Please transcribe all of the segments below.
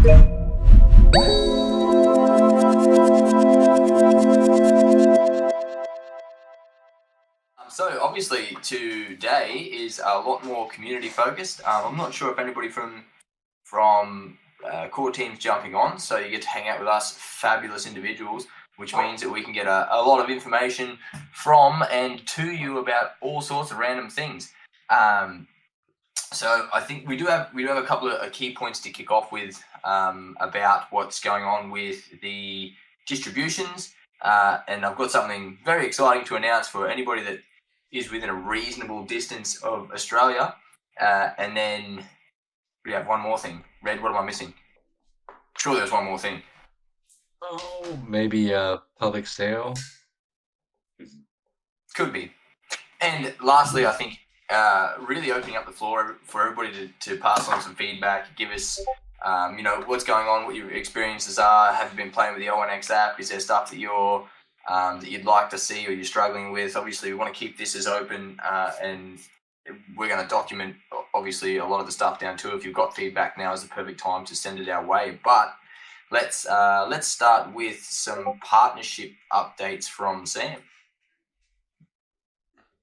So obviously today is a lot more community focused. I'm not sure if anybody from core teams jumping on, so you get to hang out with us fabulous individuals, which means that we can get a lot of information from and to you about all sorts of random things. So I think we do have a couple of key points to kick off with about what's going on with the distributions, and I've got something very exciting to announce for anybody that is within a reasonable distance of Australia. And then we have one more thing. Red, what am I missing? Sure, there's one more thing. Oh, maybe a public sale. Could be. And lastly, I think really opening up the floor for everybody to pass on some feedback, give us, what's going on, what your experiences are. Have you been playing with the L1X app? Is there stuff that you'd like to see or you're struggling with? Obviously, we want to keep this as open, and we're going to document obviously a lot of the stuff down too. If you've got feedback, now is the perfect time to send it our way. But let's start with some partnership updates from Sam.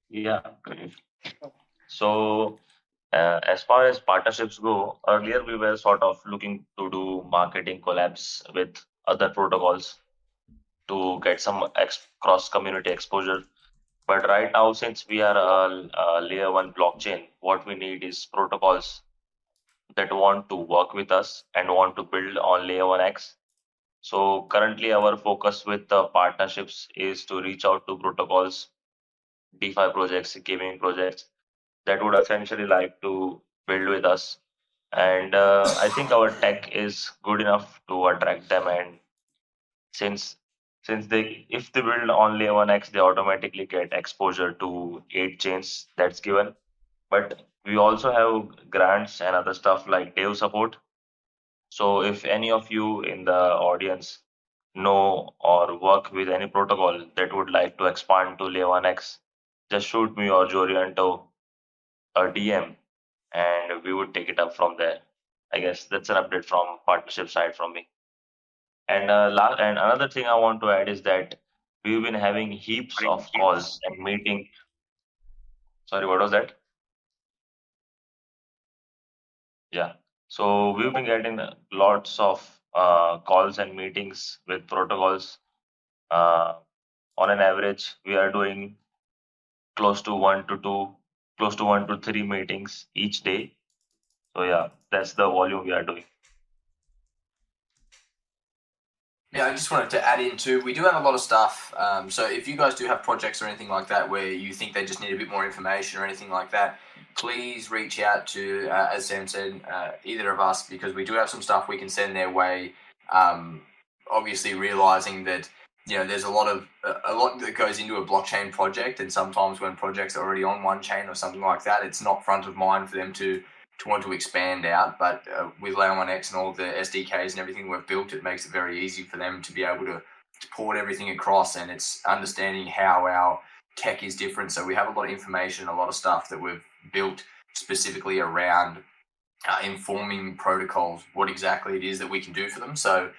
Yeah. So, as far as partnerships go, earlier we were sort of looking to do marketing collabs with other protocols to get some cross-community exposure. But right now, since we are a layer one blockchain, what we need is protocols that want to work with us and want to build on LayerOneX. So currently, our focus with the partnerships is to reach out to protocols, DeFi projects, gaming projects that would essentially like to build with us. And I think our tech is good enough to attract them. And since if they build on LayerOneX, they automatically get exposure to 8 chains that's given. But we also have grants and other stuff like dev support. So if any of you in the audience know or work with any protocol that would like to expand to LayerOneX, just shoot me or Jorianto a DM and we would take it up from there. I guess that's an update from partnership side from me. And and another thing I want to add is that we've been having heaps of calls and meeting. Sorry, what was that? Yeah. So we've been getting lots of calls and meetings with protocols. Uh, on an average, we are doing close to 1 to 2, close to 1 to 3 meetings each day. So yeah, that's the volume we are doing. Yeah, I just wanted to add in too, we do have a lot of stuff. So if you guys do have projects or anything like that where you think they just need a bit more information or anything like that, please reach out to, as Sam said, either of us, because we do have some stuff we can send their way. Obviously realizing that, there's a lot that goes into a blockchain project, and sometimes when projects are already on one chain or something like that, it's not front of mind for them to want to expand out. But with LayerOneX and all the SDKs and everything we've built, it makes it very easy for them to be able to port everything across, and it's understanding how our tech is different. So we have a lot of information, a lot of stuff that we've built specifically around informing protocols what exactly it is that we can do for them. So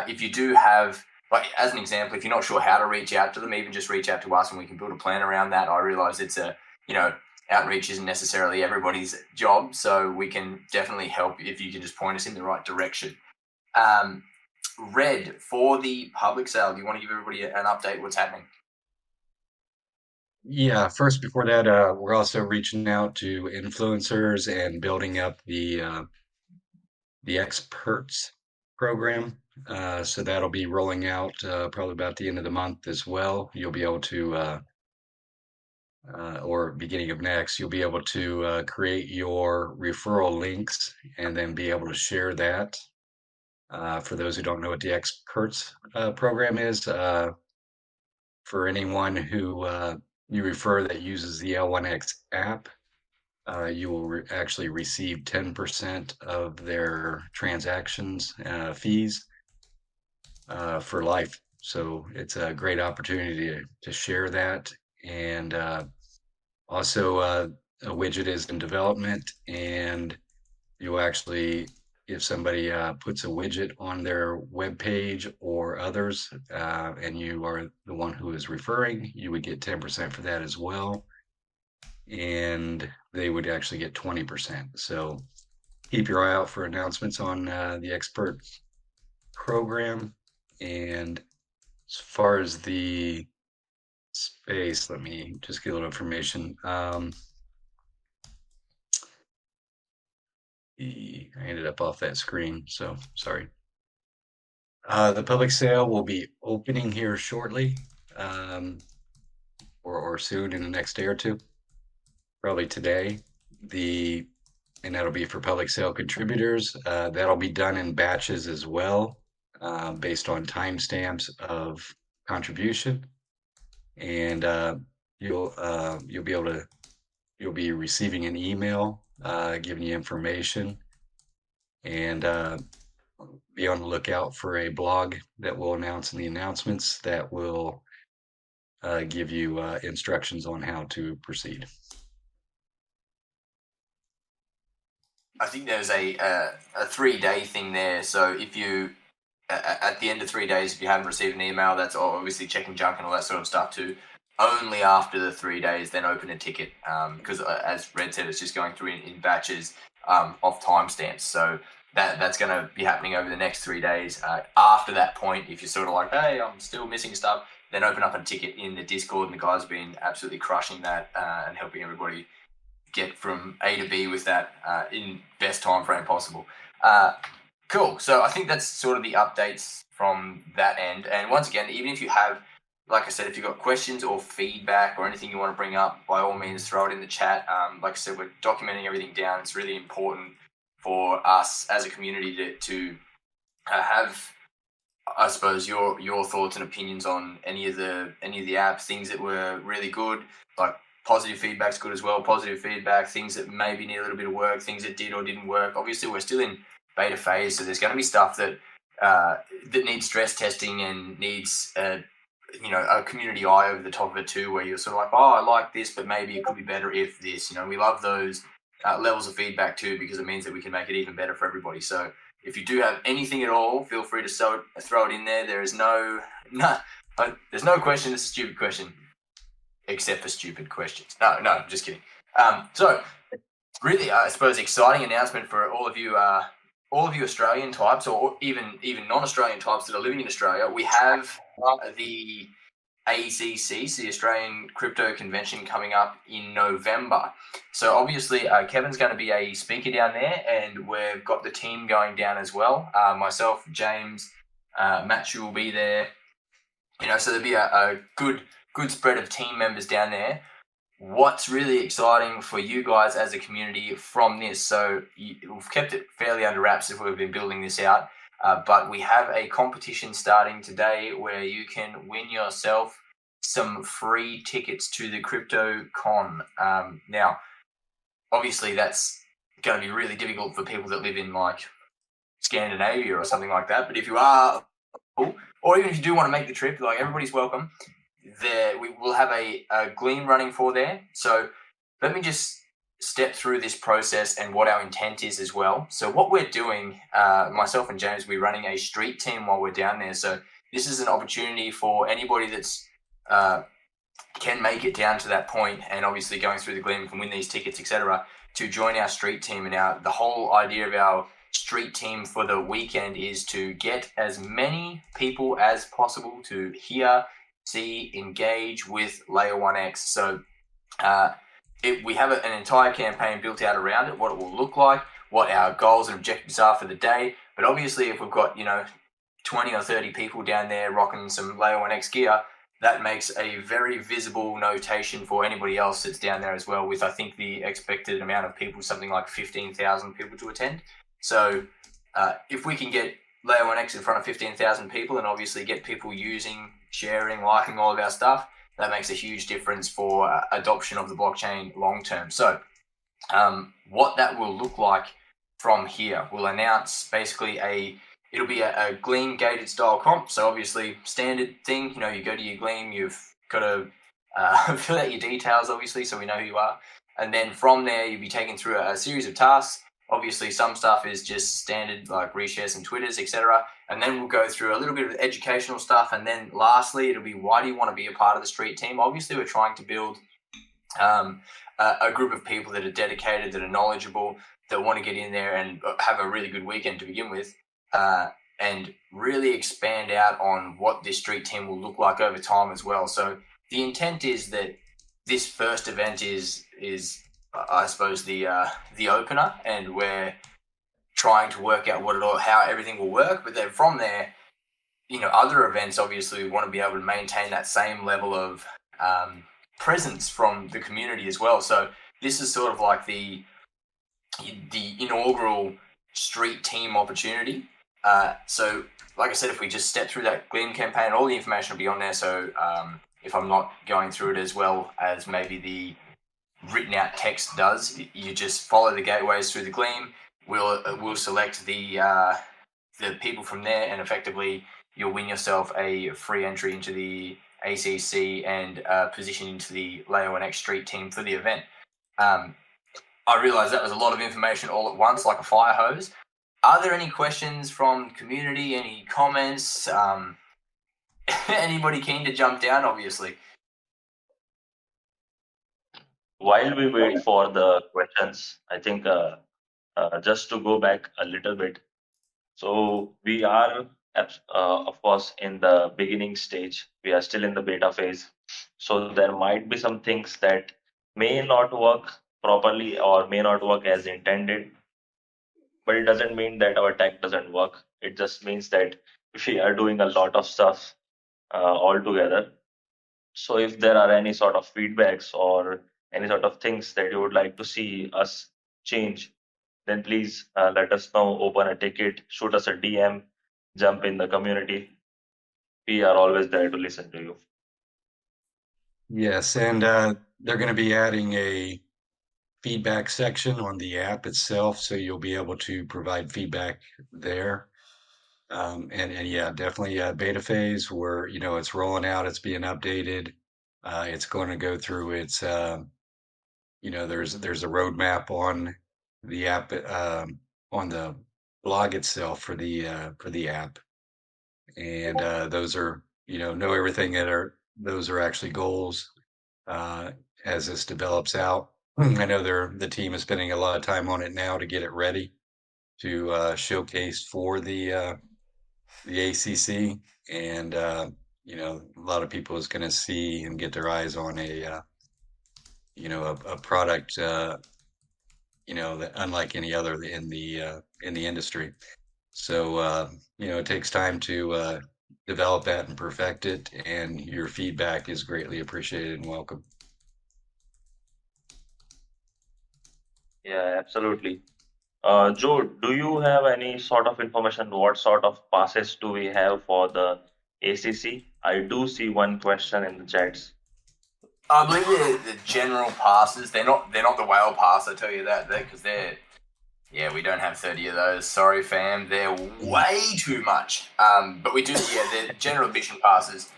if you do have, like as an example, if you're not sure how to reach out to them, even just reach out to us and we can build a plan around that. I realize it's outreach isn't necessarily everybody's job, so we can definitely help if you can just point us in the right direction. Red, for the public sale, do you want to give everybody an update what's happening? Yeah, first before that, we're also reaching out to influencers and building up the XPerts program. So that'll be rolling out probably about the end of the month as well. You'll be able to or beginning of next, you'll be able to create your referral links and then be able to share that. For those who don't know what the XPerts program is, for anyone who you refer that uses the L1X app, you will actually receive 10% of their transactions fees for life. So it's a great opportunity to share that. And also, a widget is in development, and you'll actually, if somebody puts a widget on their web page or others, and you are the one who is referring, you would get 10% for that as well. And they would actually get 20%. So keep your eye out for announcements on the XPert program. And as far as the space, let me just get a little information. I ended up off that screen, so sorry. The public sale will be opening here shortly, or soon in the next day or two, probably today. And that'll be for public sale contributors. That'll be done in batches as well, based on timestamps of contribution. And you'll be receiving an email giving you information, and be on the lookout for a blog that will announce in the announcements that will give you instructions on how to proceed. I think there's a 3-day thing there. So if you, at the end of 3 days, if you haven't received an email, that's obviously checking junk and all that sort of stuff too. Only after the 3 days, then open a ticket. Because as Red said, it's just going through in batches of timestamps. So that's going to be happening over the next 3 days. After that point, if you're sort of like, hey, I'm still missing stuff, then open up a ticket in the Discord, and the guys have been absolutely crushing that and helping everybody get from A to B with that in best time frame possible. Cool. So I think that's sort of the updates from that end. And once again, even if you have, like I said, if you've got questions or feedback or anything you want to bring up, by all means, throw it in the chat. Like I said, we're documenting everything down. It's really important for us as a community to have, I suppose, your thoughts and opinions on any of the apps, things that were really good, like positive feedback's good as well. Positive feedback, things that maybe need a little bit of work, things that did or didn't work. Obviously, we're still in beta phase, so there's going to be stuff that needs stress testing and needs a community eye over the top of it too, where you're sort of like, oh, I like this, but maybe it could be better if this. We love those levels of feedback too, because it means that we can make it even better for everybody. So if you do have anything at all, feel free to throw it in there. There is there's no question that's a stupid question, except for stupid questions. No, just kidding. So really, I suppose, exciting announcement for all of you Australian types, or even non-Australian types that are living in Australia. We have the ACC, so the Australian Crypto Convention, coming up in November. So obviously, Kevin's going to be a speaker down there, and we've got the team going down as well. Myself, James, Matthew will be there. So there'll be a good spread of team members down there. What's really exciting for you guys as a community from this, so we've kept it fairly under wraps if we've been building this out, but we have a competition starting today where you can win yourself some free tickets to the CryptoCon. Now, obviously, that's going to be really difficult for people that live in like Scandinavia or something like that, but if you are, or even if you do want to make the trip, like, everybody's welcome. We will have a Gleam running for there. So let me just step through this process and what our intent is as well. So what we're doing, myself and James, we're running a street team while we're down there. So this is an opportunity for anybody that's can make it down to that point, and obviously going through the Gleam can win these tickets, etc., to join our street team. And the whole idea of our street team for the weekend is to get as many people as possible to hear, see, engage with LayerOneX. So we have an entire campaign built out around it, what it will look like, what our goals and objectives are for the day. But obviously, if we've got 20 or 30 people down there rocking some LayerOneX gear, that makes a very visible notation for anybody else that's down there as well, with, I think, the expected amount of people, something like 15,000 people to attend. So if we can get LayerOneX in front of 15,000 people, and obviously get people using, sharing, liking all of our stuff, that makes a huge difference for adoption of the blockchain long term. So what that will look like from here, we'll announce basically it'll be a Gleam gated style comp. So obviously, standard thing, you go to your Gleam, you've got to fill out your details, obviously, so we know who you are. And then from there, you'll be taken through a series of tasks Obviously, some stuff is just standard, like reshares and Twitters, etc. And then we'll go through a little bit of educational stuff. And then lastly, it'll be, why do you want to be a part of the street team? Obviously, we're trying to build a group of people that are dedicated, that are knowledgeable, that want to get in there and have a really good weekend to begin with, and really expand out on what this street team will look like over time as well. So the intent is that this first event is I suppose the opener, and we're trying to work out how everything will work. But then from there, other events, obviously, we want to be able to maintain that same level of presence from the community as well. So this is sort of like the inaugural street team opportunity. So like I said, if we just step through that Gleam campaign, all the information will be on there. So if I'm not going through it as well as maybe the written out text does, you just follow the gateways through the Gleam. We'll select the people from there, and effectively you'll win yourself a free entry into the ACC and position into the LayerOneX street team for the event. I realised that was a lot of information all at once, like a fire hose. Are there any questions from community? Any comments? Anybody keen to jump down? Obviously. While we wait for the questions, I think just to go back a little bit. So we are, of course, in the beginning stage. We are still in the beta phase. So there might be some things that may not work properly or may not work as intended. But it doesn't mean that our tech doesn't work. It just means that we are doing a lot of stuff all together. So if there are any sort of feedbacks or any sort of things that you would like to see us change, then please let us know, open a ticket, shoot us a DM, jump in the community. We are always there to listen to you. Yes, and they're going to be adding a feedback section on the app itself, so you'll be able to provide feedback there. And yeah, definitely beta phase where, it's rolling out, it's being updated. It's going to go through its, there's a roadmap on the app, on the blog itself for the app. And those are, know everything those are actually goals as this develops out. I know the team is spending a lot of time on it now to get it ready to showcase for the ACC, and a lot of people is going to see and get their eyes on a product that unlike any other in the industry. So it takes time to develop that and perfect it, and your feedback is greatly appreciated and welcome. Yeah, absolutely. Joe, do you have any sort of information? What sort of passes do we have for the ACC? I do see one question in the chats. I believe the general passes. They're not the whale pass. I tell you that, because we don't have 30 of those. Sorry, fam. They're way too much. But we do. The general admission passes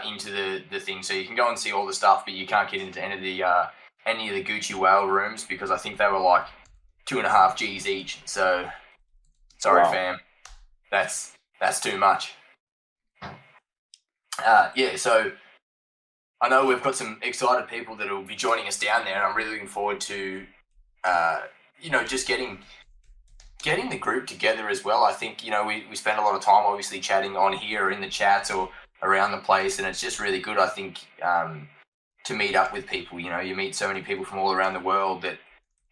into the thing, so you can go and see all the stuff, but you can't get into any of the Gucci whale rooms because I think they were like 2.5 G's each. So sorry, Wow. fam. That's too much. So I know we've got some excited people that will be joining us down there, and I'm really looking forward to, just getting the group together as well. I think, we spend a lot of time obviously chatting on here or in the chats or around the place, and it's just really good, I think, to meet up with people. You meet so many people from all around the world that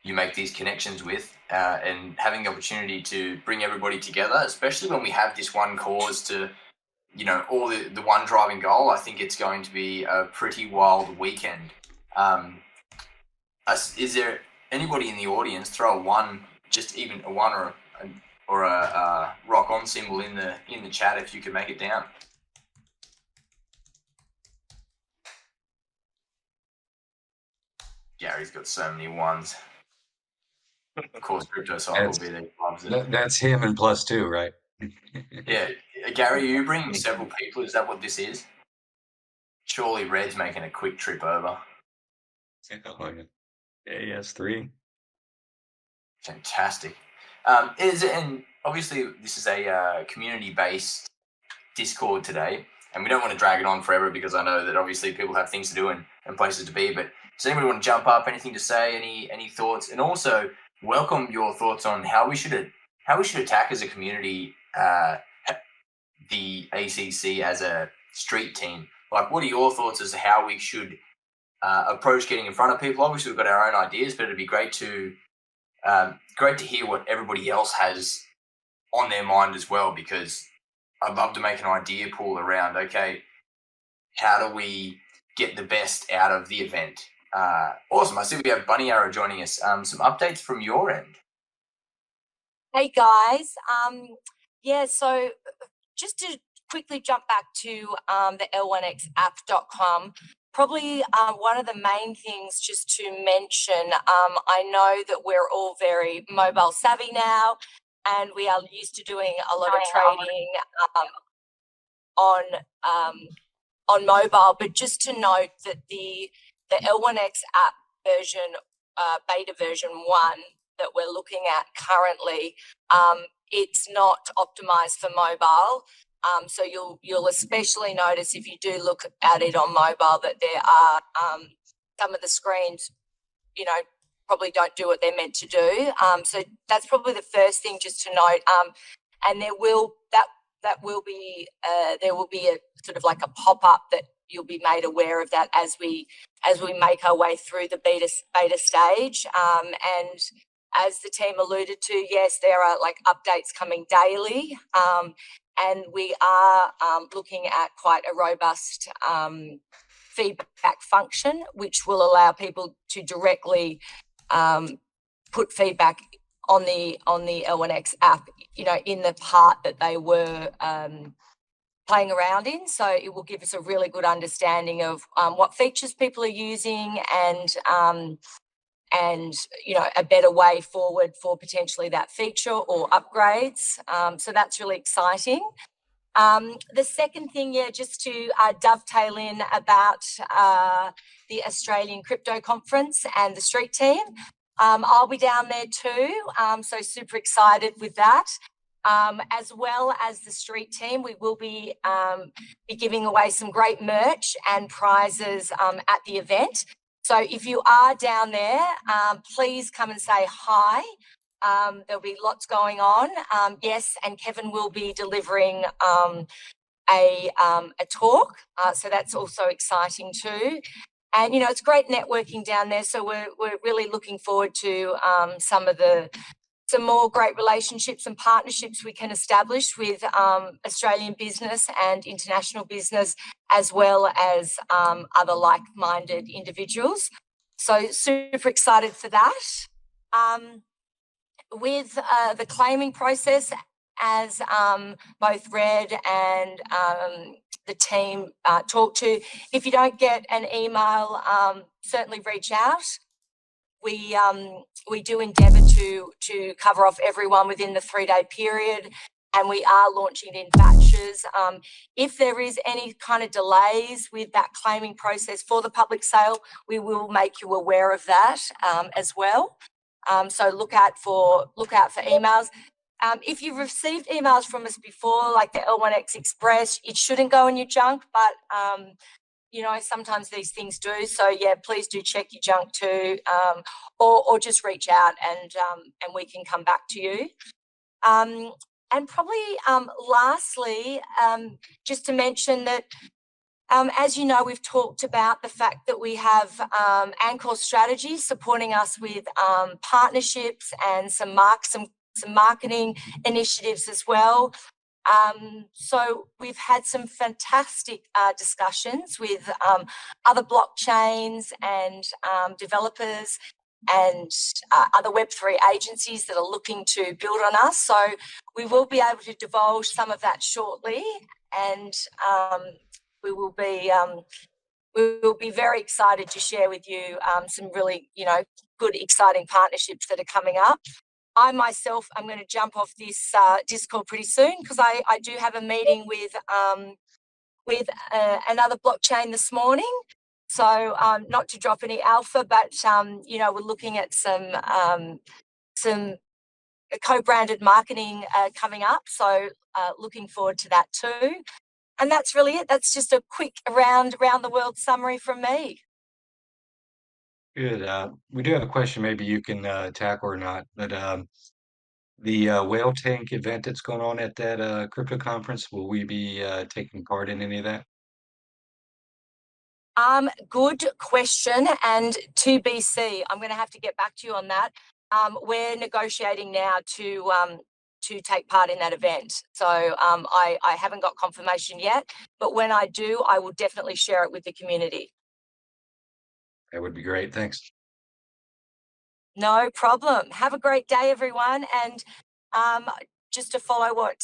you make these connections with, and having the opportunity to bring everybody together, especially when we have this one cause to, all the one driving goal. I think it's going to be a pretty wild weekend. Is there anybody in the audience, throw a one, just even a one or a rock on symbol in the chat if you can make it down? Gary's got so many ones. Of course, Crypto Cycle will be there. Loves it. That's him and +2, right? Yeah. Gary, are you bringing several people? Is that what this is? Surely Red's making a quick trip over. Yeah, he has 3. Fantastic. And obviously this is a community-based Discord today, and we don't want to drag it on forever because I know that obviously people have things to do and places to be. But does anybody want to jump up? Anything to say? Any thoughts? And also welcome your thoughts on how we should attack as a community the ACC as a street team. Like, what are your thoughts as to how we should approach getting in front of people? Obviously, we've got our own ideas, but it'd be great to hear what everybody else has on their mind as well, because I'd love to make an idea pool around, okay, how do we get the best out of the event? Awesome. I see we have Bunny Arrow joining us. Some updates from your end. Hey guys. So just to quickly jump back to the L1X app.com, probably one of the main things just to mention, I know that we're all very mobile savvy now, and we are used to doing a lot of trading on mobile, but just to note that the L1X app version, beta version 1 that we're looking at currently, it's not optimized for mobile. So you'll especially notice if you do look at it on mobile that there are some of the screens, probably don't do what they're meant to do. So that's probably the first thing just to note. And there will be a sort of like a pop-up that you'll be made aware of that as we make our way through the beta stage. And as the team alluded to, yes, there are like updates coming daily. And we are looking at quite a robust feedback function, which will allow people to directly put feedback on the L1X app, in the part that they were playing around in. So it will give us a really good understanding of what features people are using and a better way forward for potentially that feature or upgrades. So that's really exciting. The second thing, just to dovetail in about the Australian Crypto Conference and the street team. I'll be down there too, so super excited with that. As well as the street team, we will be giving away some great merch and prizes at the event. So if you are down there, please come and say hi. There'll be lots going on. Yes, and Kevin will be delivering a talk. So that's also exciting too. And, it's great networking down there. So we're really looking forward to some more great relationships and partnerships we can establish with Australian business and international business, as well as other like-minded individuals. So super excited for that. With the claiming process, as both Red and the team talk to, if you don't get an email, certainly reach out. We do endeavour to cover off everyone within the 3-day period, and we are launching it in batches. If there is any kind of delays with that claiming process for the public sale, we will make you aware of that as well. So look out for emails. If you've received emails from us before, like the L1X Express, it shouldn't go in your junk, but sometimes these things do. So yeah, please do check your junk too, or just reach out and we can come back to you. And probably lastly, just to mention that, as you know, we've talked about the fact that we have Anchor Strategies supporting us with partnerships and some marketing initiatives as well. So we've had some fantastic discussions with other blockchains and developers and other Web3 agencies that are looking to build on us. So we will be able to divulge some of that shortly, and we will be very excited to share with you some really, good, exciting partnerships that are coming up. I myself am going to jump off this Discord pretty soon because I do have a meeting with another blockchain this morning. So not to drop any alpha, but we're looking at some some co-branded marketing coming up. So looking forward to that too. And that's really it. That's just a quick round the world summary from me. Good. We do have a question maybe you can tackle or not, but the whale tank event that's going on at that crypto conference, will we be taking part in any of that? Good question. And to BC, I'm going to have to get back to you on that. We're negotiating now to take part in that event. So I haven't got confirmation yet, but when I do, I will definitely share it with the community. That would be great. Thanks. No problem. Have a great day, everyone. And just to follow what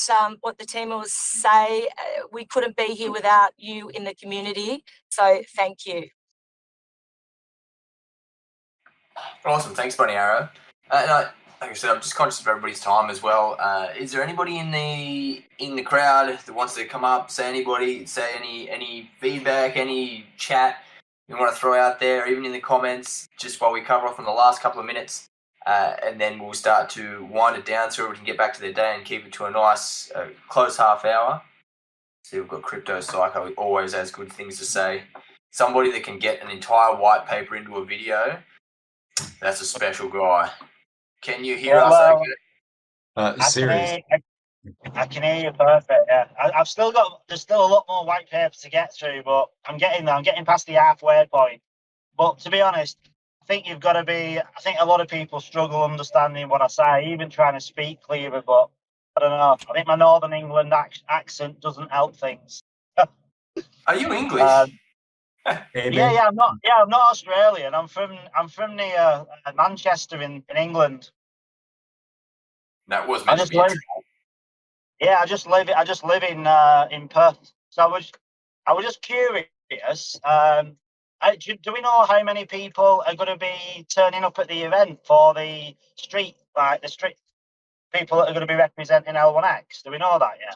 the team will say, we couldn't be here without you in the community. So thank you. Awesome. Thanks, Bunny Arrow. Like I said, I'm just conscious of everybody's time as well. Is there anybody in the crowd that wants to come up, say any feedback, any chat you want to throw out there, even in the comments, just while we cover off in the last couple of minutes, and then we'll start to wind it down so we can get back to their day and keep it to a nice close half hour. See, we've got Crypto Psycho, who always has good things to say. Somebody that can get an entire white paper into a video, that's a special guy. Can you hear us okay? Series. I can hear you perfect. Yeah, I've still got. There's still a lot more white paper to get through, but I'm getting there. I'm getting past the halfway point. But to be honest, I think you've got to be. I think a lot of people struggle understanding what I say, even trying to speak clearer. But I don't know. I think my Northern England accent doesn't help things. Are you English? Yeah. I'm not. Yeah, I'm not Australian. I'm from near Manchester in England. That was meant to be. Yeah, I just live in Perth. So I was just curious. Do we know how many people are going to be turning up at the event for the street people that are going to be representing L1X? Do we know that yet?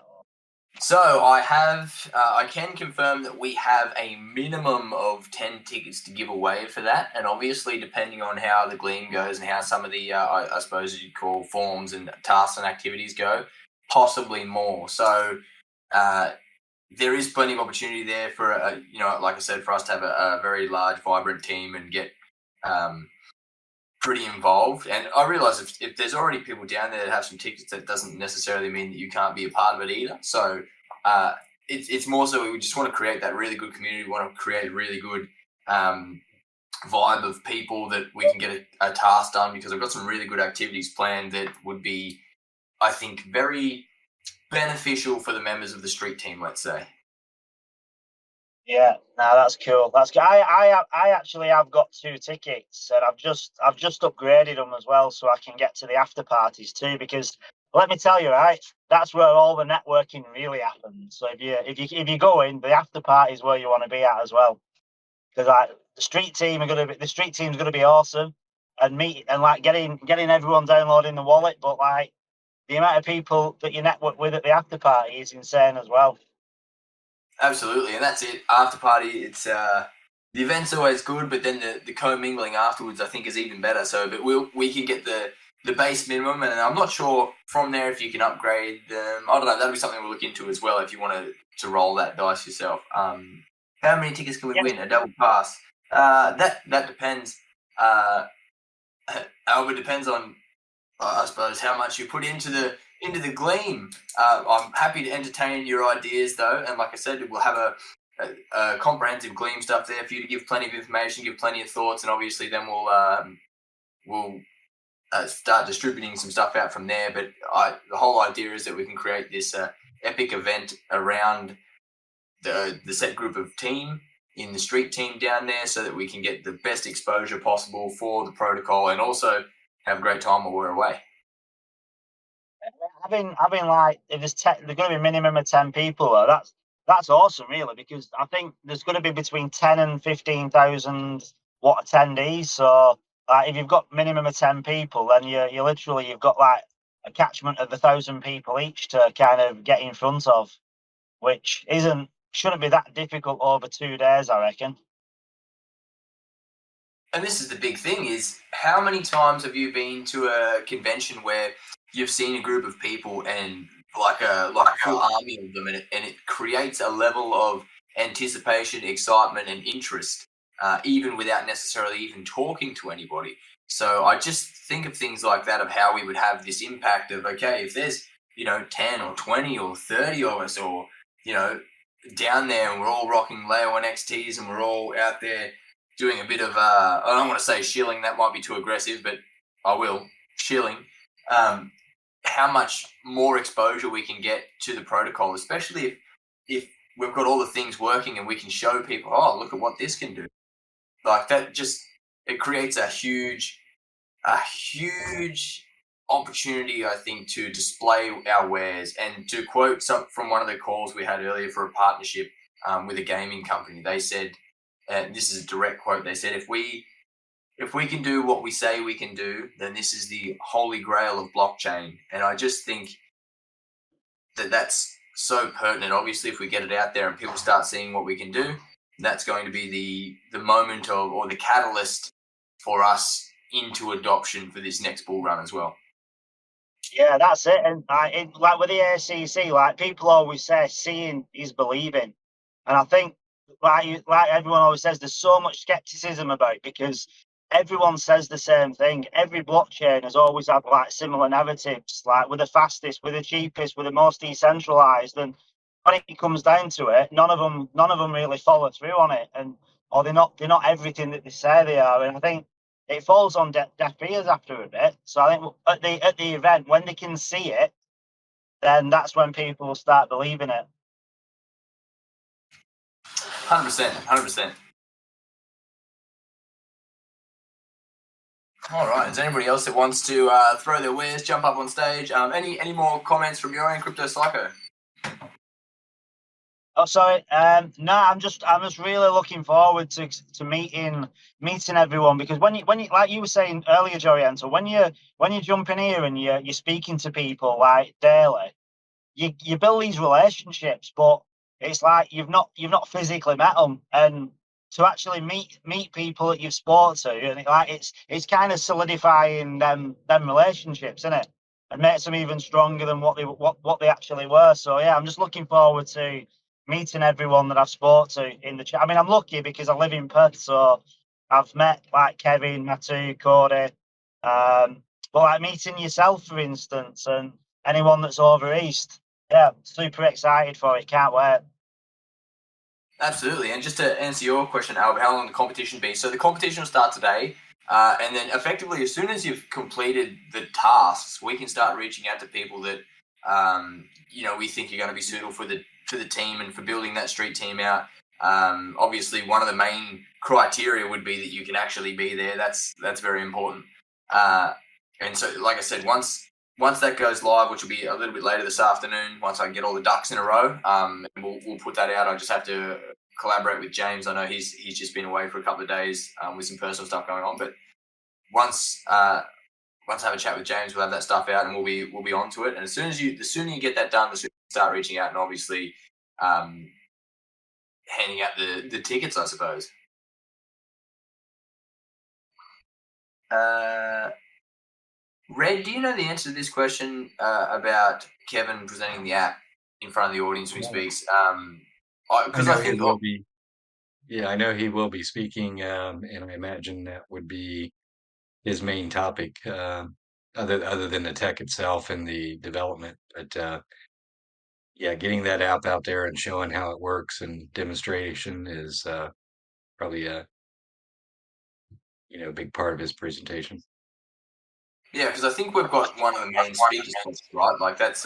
So I can confirm that we have a minimum of 10 tickets to give away for that, and obviously depending on how the Gleam goes and how some of the I suppose you'd call forms and tasks and activities go, possibly more. So there is plenty of opportunity there for like I said, for us to have a very large, vibrant team and get pretty involved. And I realise if there's already people down there that have some tickets, that doesn't necessarily mean that you can't be a part of it either. So it's more so we just want to create that really good community. We want to create a really good vibe of people that we can get a task done, because I've got some really good activities planned that would be, I think, very beneficial for the members of the street team, let's say. Yeah, no, that's cool. That's good. I actually have got 2 tickets, and I've just upgraded them as well, so I can get to the after parties too. Because let me tell you, right, that's where all the networking really happens. So if you go in, the after party is where you want to be at as well. Because the street team's gonna be awesome, and getting everyone downloading the wallet, but like the amount of people that you network with at the after party is insane as well. Absolutely, and that's it. After party, it's the event's always good, but then the co-mingling afterwards, I think, is even better. So, but we can get the base minimum, and I'm not sure from there if you can upgrade them. I don't know. That'll be something we'll look into as well if you want to roll that dice yourself. How many tickets can we win? A double pass? That depends. Albert, depends on I suppose how much you put into the Gleam. I'm happy to entertain your ideas though, and like I said, we'll have a comprehensive Gleam stuff there for you to give plenty of information, give plenty of thoughts, and obviously then we'll start distributing some stuff out from there. But the whole idea is that we can create this epic event around the set group of team in the street team down there, so that we can get the best exposure possible for the protocol and also have a great time while we're away. Having like, if there's going to be a minimum of 10 people though, that's awesome really, because I think there's going to be between 10 and 15,000 attendees. So if you've got minimum of 10 people, then you've got like a catchment of 1,000 people each to kind of get in front of, which shouldn't be that difficult over 2 days, I reckon. and this is the big thing, is how many times have you been to a convention where you've seen a group of people and like a full army of them, and it creates a level of anticipation, excitement, and interest, even without necessarily even talking to anybody. So I just think of things like that, of how we would have this impact of, okay, if there's 10 or 20 or 30 of us, or down there, and we're all rocking LayerOneX tees, and we're all out there doing a bit of I don't want to say shilling, that might be too aggressive, but I will, shilling. How much more exposure we can get to the protocol, especially if we've got all the things working and we can show people, oh, look at what this can do. Like that, just it creates a huge opportunity, I think, to display our wares. And to quote from one of the calls we had earlier for a partnership with a gaming company, they said, this is a direct quote, they said, if we can do what we say we can do, then this is the holy grail of blockchain. And I just think that that's so pertinent. Obviously, if we get it out there and people start seeing what we can do, that's going to be the moment of, or the catalyst for us into adoption for this next bull run as well. Yeah, that's it. And like with the ACC, like people always say, seeing is believing. And I think, like everyone always says, there's so much skepticism about it because everyone says the same thing. Every blockchain has always had like similar narratives, like we're the fastest, we're the cheapest, we're the most decentralized. And when it comes down to it, none of them really follow through on it, or they're not everything that they say they are. And I think it falls on deaf ears after a bit. So I think at the event, when they can see it, then that's when people will start believing it. 100%. All right. Is there anybody else that wants to throw their wares, jump up on stage? Any more comments from your end, Crypto Psycho? Oh, sorry. No, I'm just really looking forward to meeting everyone, because when you like you were saying earlier, Joriento, when you jump in here and you're speaking to people like daily, you build these relationships, but it's like you've not physically met them, and to actually meet people that you've spoke to, and it's kind of solidifying them relationships, isn't it? And makes them even stronger than what they actually were. So yeah, I'm just looking forward to meeting everyone that I've spoke to in the chat. I mean, I'm lucky because I live in Perth, so I've met like Kevin, Matu, Cody, but like meeting yourself, for instance, and anyone that's over east. Yeah, super excited for it. Can't wait. Absolutely. And just to answer your question, Albert, how long will the competition be? So the competition will start today. And then effectively, as soon as you've completed the tasks, we can start reaching out to people that, we think are going to be suitable for the team and for building that street team out. Obviously, one of the main criteria would be that you can actually be there. That's very important. And so, like I said, once that goes live, which will be a little bit later this afternoon, once I get all the ducks in a row, we'll put that out. I just have to collaborate with James. I know he's just been away for a couple of days with some personal stuff going on. But once I have a chat with James, we'll have that stuff out and we'll be onto it. And the sooner you get that done, the sooner you start reaching out and obviously handing out the tickets, I suppose. Red, do you know the answer to this question about Kevin presenting the app in front of the audience when he speaks? Because I think I know he will be speaking, and I imagine that would be his main topic, other than the tech itself and the development. But getting that app out there and showing how it works and demonstration is probably a big part of his presentation. Yeah, because I think we've got one of the main speakers, right? Like that's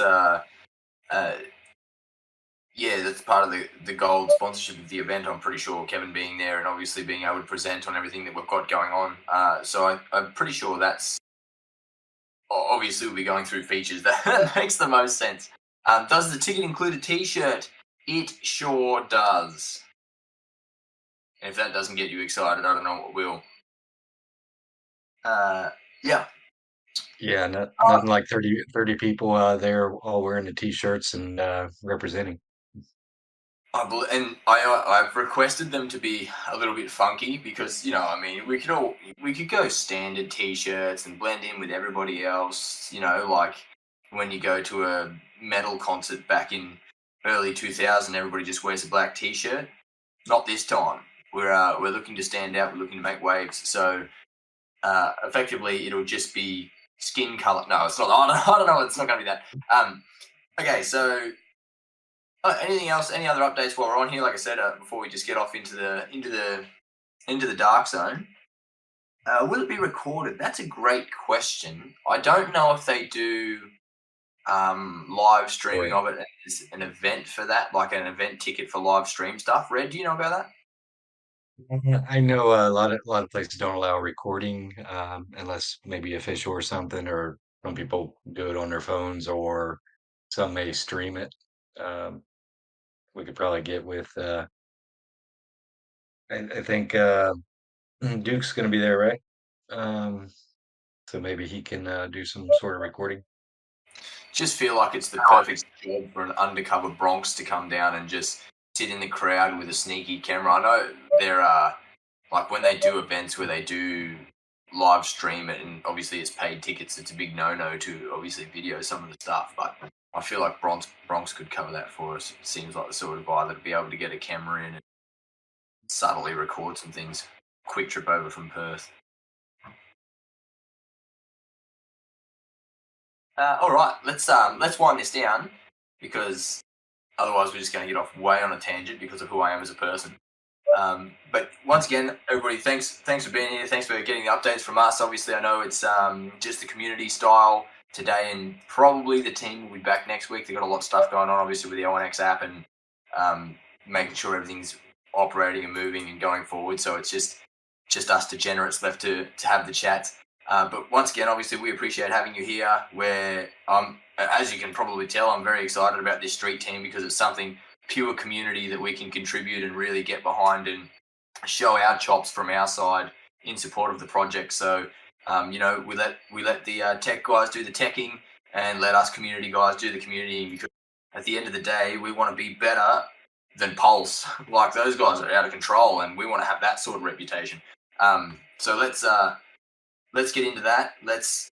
that's part of the gold sponsorship of the event. I'm pretty sure Kevin being there and obviously being able to present on everything that we've got going on. So I'm pretty sure that's obviously we'll be going through features that makes the most sense. Does the ticket include a T-shirt? It sure does. And if that doesn't get you excited, I don't know what will. Yeah. Yeah, nothing like 30 people there all wearing the T-shirts and representing. I've requested them to be a little bit funky because, you know, I mean, we could go standard t-shirts and blend in with everybody else, you know, like when you go to a metal concert back in early 2000, everybody just wears a black t-shirt. Not this time. We're looking to stand out. We're looking to make waves. So effectively, it'll just be skin color. No, it's not. I don't know. It's not going to be that. Okay, so anything else? Any other updates while we're on here? Like I said, before we just get off into the dark zone, will it be recorded? That's a great question. I don't know if they do live streaming of it as an event for that, like an event ticket for live stream stuff. Red, do you know about that? I know a lot of places don't allow recording unless maybe official or something, or some people do it on their phones, or some may stream it. We could probably get with. I think Duke's going to be there, right? So maybe he can do some sort of recording. Just feel like it's the perfect job for an undercover Bronx to come down and just sit in the crowd with a sneaky camera. I know there are, like, when they do events where they do live stream it, and obviously it's paid tickets, it's a big no-no to obviously video some of the stuff, but I feel like Bronx could cover that for us. It seems like the sort of guy that'd be able to get a camera in and subtly record some things. Quick trip over from Perth. All right, let's wind this down, because otherwise we're just going to get off way on a tangent because of who I am as a person. But once again, everybody, thanks for being here. Thanks for getting the updates from us. Obviously, I know it's just the community style today, and probably the team will be back next week. They've got a lot of stuff going on, obviously, with the L1X app and making sure everything's operating and moving and going forward. So it's just us degenerates left to have the chats. But once again, obviously, we appreciate having you here. Where as you can probably tell, I'm very excited about this street team because it's something pure community that we can contribute and really get behind and show our chops from our side in support of the project. So, you know, we let the tech guys do the teching and let us community guys do the community, because at the end of the day, we want to be better than Pulse. Like, those guys are out of control, and we want to have that sort of reputation. So let's get into that. Let's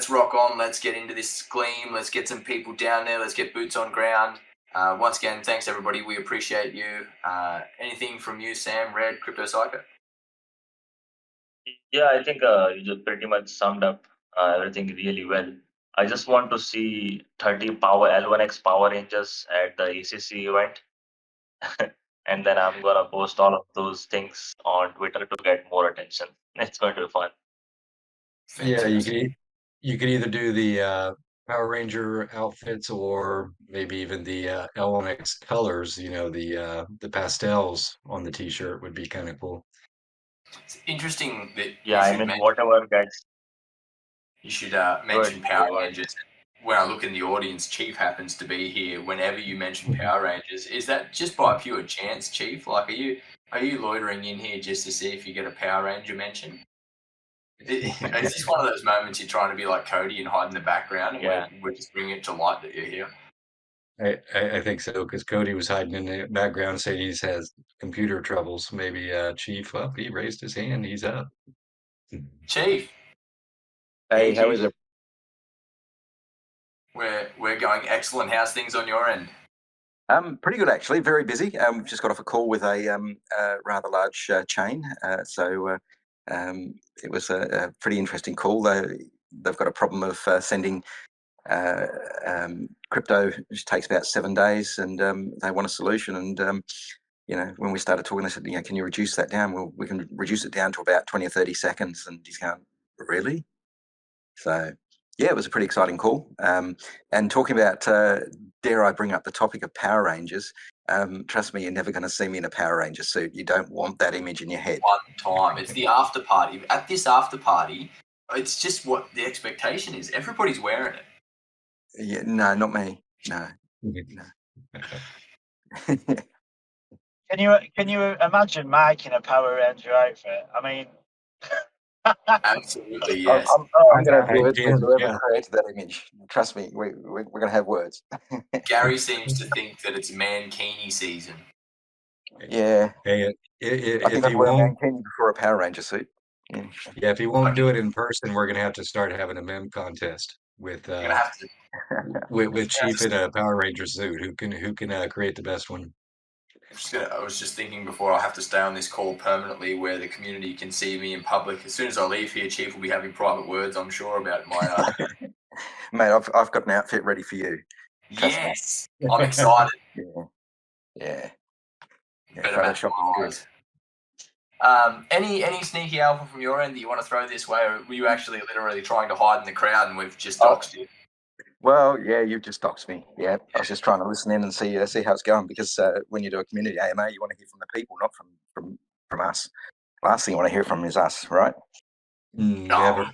rock on. Let's get into this Gleam. Let's get some people down there. Let's get boots on ground. Once again, thanks everybody. We appreciate you. Anything from you, Sam, Red, Crypto Psycho? Yeah, I think you just pretty much summed up everything really well. I just want to see 30 L1X Power Rangers at the ECC event. And then I'm going to post all of those things on Twitter to get more attention. It's going to be fun. Yeah, you could either do the Power Ranger outfits, or maybe even the L1X colors. You know, the pastels on the T-shirt would be kind of cool. It's interesting that Whatever gets. You should mention Power Rangers. When I look in the audience, Chief happens to be here. Whenever you mention Power Rangers, is that just by pure chance, Chief? Like, are you loitering in here just to see if you get a Power Ranger mention? Is this one of those moments you're trying to be like Cody and hide in the background, and we're just bringing it to light that you're here? I think so, because Cody was hiding in the background saying he has computer troubles. Maybe Chief, he raised his hand. He's up. Chief. Hey, how is it? We're going excellent. How's things on your end? Pretty good, actually. Very busy. We've just got off a call with a rather large chain. So it was a pretty interesting call. They've got a problem of sending crypto, which takes about 7 days, and they want a solution. And you know, when we started talking, they said, "You know, can you reduce that down?" Well, we can reduce it down to about 20 or 30 seconds. And he's going, "Really?" So yeah, it was a pretty exciting call. And talking about, dare I bring up the topic of Power Rangers? Trust me, you're never going to see me in a Power Ranger suit. You don't want that image in your head. One time, it's the after party. At this after party, it's just what the expectation is. Everybody's wearing it. Yeah, no, not me. No. Can you imagine Mike in a Power Ranger outfit? I mean, absolutely, yes. I'm going to have words with whoever created that image. Trust me, we're going to have words. Gary seems to think that it's mankini season. Yeah, Hey, I if think I'd he wear a won't, mankini before a Power Ranger suit. Yeah. yeah, if he won't do it in person, we're gonna have to start having a meme contest with You're gonna have to. with Yeah, Chief in a Power Ranger suit. Who can create the best one? I was just thinking before I have to stay on this call permanently where the community can see me in public. As soon as I leave here, Chief will be having private words, I'm sure, about my. Mate, I've got an outfit ready for you. Trust me. Yes, I'm excited. Yeah. Better match Photoshop is my good. eyes. Any sneaky alpha from your end that you want to throw this way, or were you actually literally trying to hide in the crowd and we've just Oh. doxed you? Well, yeah, you've just doxed me. Yeah, I was just trying to listen in and see how it's going because when you do a community AMA, you want to hear from the people, not from us. Last thing you want to hear from is us, right? Never.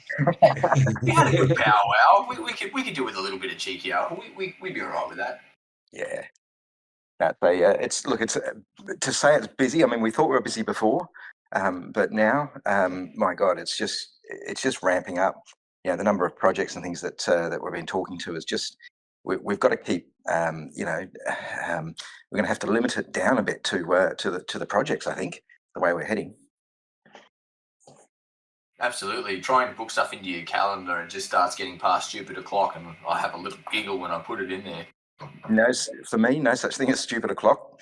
We had a good powwow. We could do with a little bit of cheeky alpha. We'd be alright with that. Yeah. It's to say it's busy. I mean, we thought we were busy before, but now, my God, it's just ramping up. You know, the number of projects and things that we've been talking to is just we've got to keep. We're going to have to limit it down a bit to the projects. I think the way we're heading. Absolutely. Trying to book stuff into your calendar and it just starts getting past stupid o'clock, and I have a little giggle when I put it in there. No, for me, no such thing as stupid o'clock.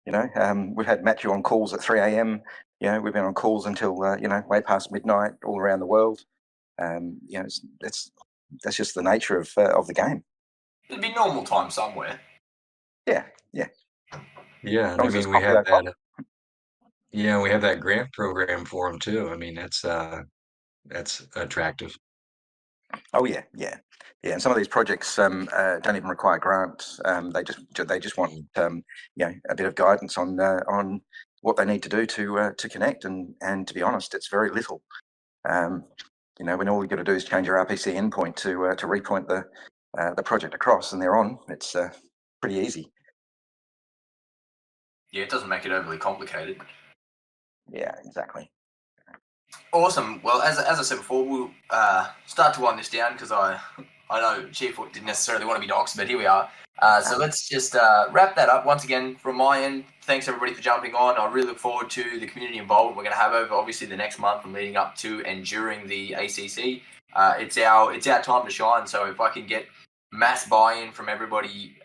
You know, we've had Matthew on calls at 3 a.m. You know, we've been on calls until way past midnight all around the world. That's just the nature of the game. It'd be normal time somewhere. Yeah. Yeah, and I mean we have that. Yeah, we have that grant program for them too. I mean that's attractive. Oh yeah. And some of these projects don't even require grants. They just want a bit of guidance on what they need to do to connect. And to be honest, it's very little. When all you've got to do is change your RPC endpoint to repoint the project across, and they're on. It's pretty easy. Yeah, it doesn't make it overly complicated. Yeah, exactly. Awesome. Well, as I said before, we'll start to wind this down because I know Chief didn't necessarily want to be doxed, but here we are. So let's just wrap that up. Once again, from my end, thanks everybody for jumping on. I really look forward to the community involvement we're going to have over obviously the next month and leading up to and during the ACC. It's our time to shine. So if I can get mass buy-in from everybody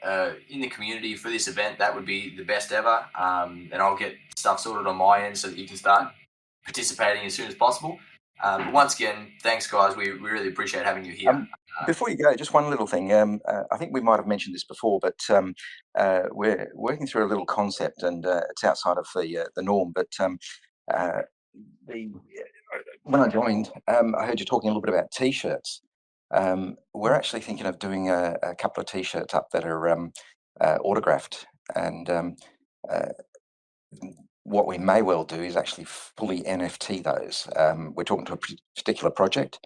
in the community for this event, that would be the best ever. And I'll get stuff sorted on my end so that you can start participating as soon as possible. But once again, thanks guys. We really appreciate having you here. Before you go, just one little thing. I think we might have mentioned this before, but we're working through a little concept, and it's outside of the norm. But when I joined, I heard you talking a little bit about T-shirts. We're actually thinking of doing a couple of T-shirts up that are autographed, and what we may well do is actually fully NFT those. We're talking to a particular project,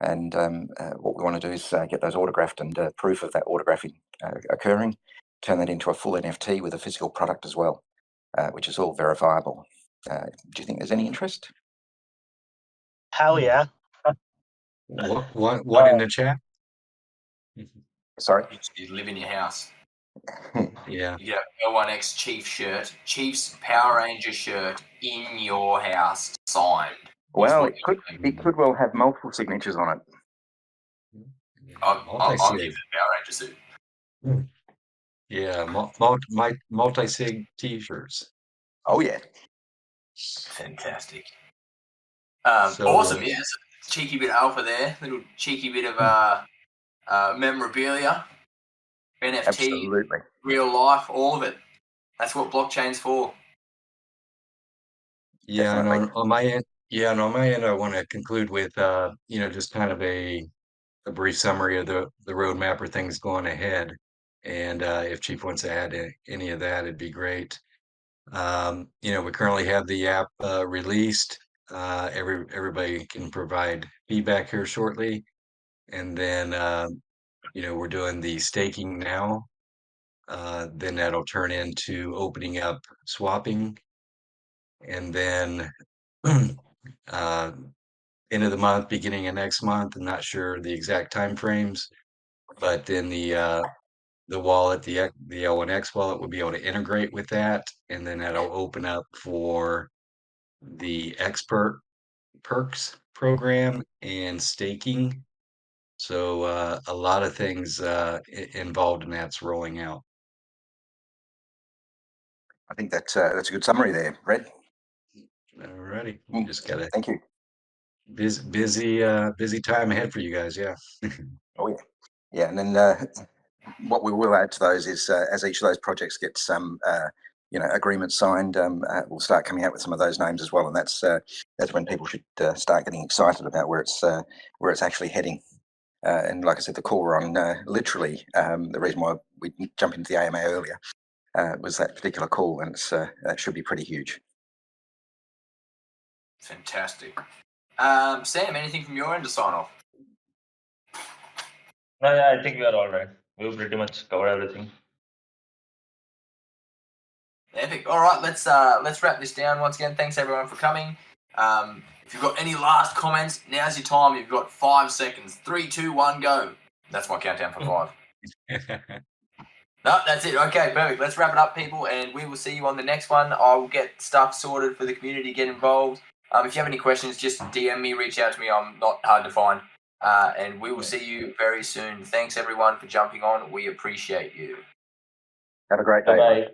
and what we want to do is get those autographed and proof of that autographing occurring, turn that into a full NFT with a physical product as well, which is all verifiable. Do you think there's any interest? Hell yeah. What in the chat? Sorry. You live in your house. Yeah. You get a L1X Chief shirt, Chief's Power Ranger shirt in your house, signed. Well, it could well have multiple signatures on it. I'll give it a Power Ranger suit. Yeah, multi-sig T-shirts. Oh yeah. Fantastic. Awesome. Yeah, it's a cheeky bit of alpha there. Little cheeky bit of memorabilia. NFT, Absolutely. real life, all of it. That's what blockchain's for. Yeah, and on my end, I want to conclude with just kind of a brief summary of the roadmap or things going ahead. And if Chief wants to add any of that, it'd be great. We currently have the app released. Everybody can provide feedback here shortly, and then we're doing the staking now. Then that'll turn into opening up swapping, and then end of the month, beginning of next month. I'm not sure the exact time frames, but then the the wallet, the L1X wallet will be able to integrate with that, and then that'll open up for the XPert Perks program and staking. So a lot of things involved in that's rolling out. I think that's a good summary there, Red. Alrighty, we just got a Thank you. busy time ahead for you guys. Yeah. Oh yeah, yeah. And then what we will add to those is as each of those projects gets some agreements signed, we'll start coming out with some of those names as well, and that's when people should start getting excited about where it's actually heading. And like I said, the call we're on, literally, the reason why we jumped into the AMA earlier was that particular call, and that should be pretty huge. Fantastic. Sam, anything from your end to sign off? No, yeah, I think we are all right. We've pretty much covered everything. Epic. All right, let's wrap this down. Once again, thanks everyone for coming. If you've got any last comments, now's your time. You've got 5 seconds. 3, 2, 1, go. That's my countdown for 5. No, that's it. Okay, perfect. Let's wrap it up, people, and we will see you on the next one. I will get stuff sorted for the community, get involved. If you have any questions, just DM me, reach out to me. I'm not hard to find. And we will see you very soon. Thanks, everyone, for jumping on. We appreciate you. Have a great day. Bye-bye.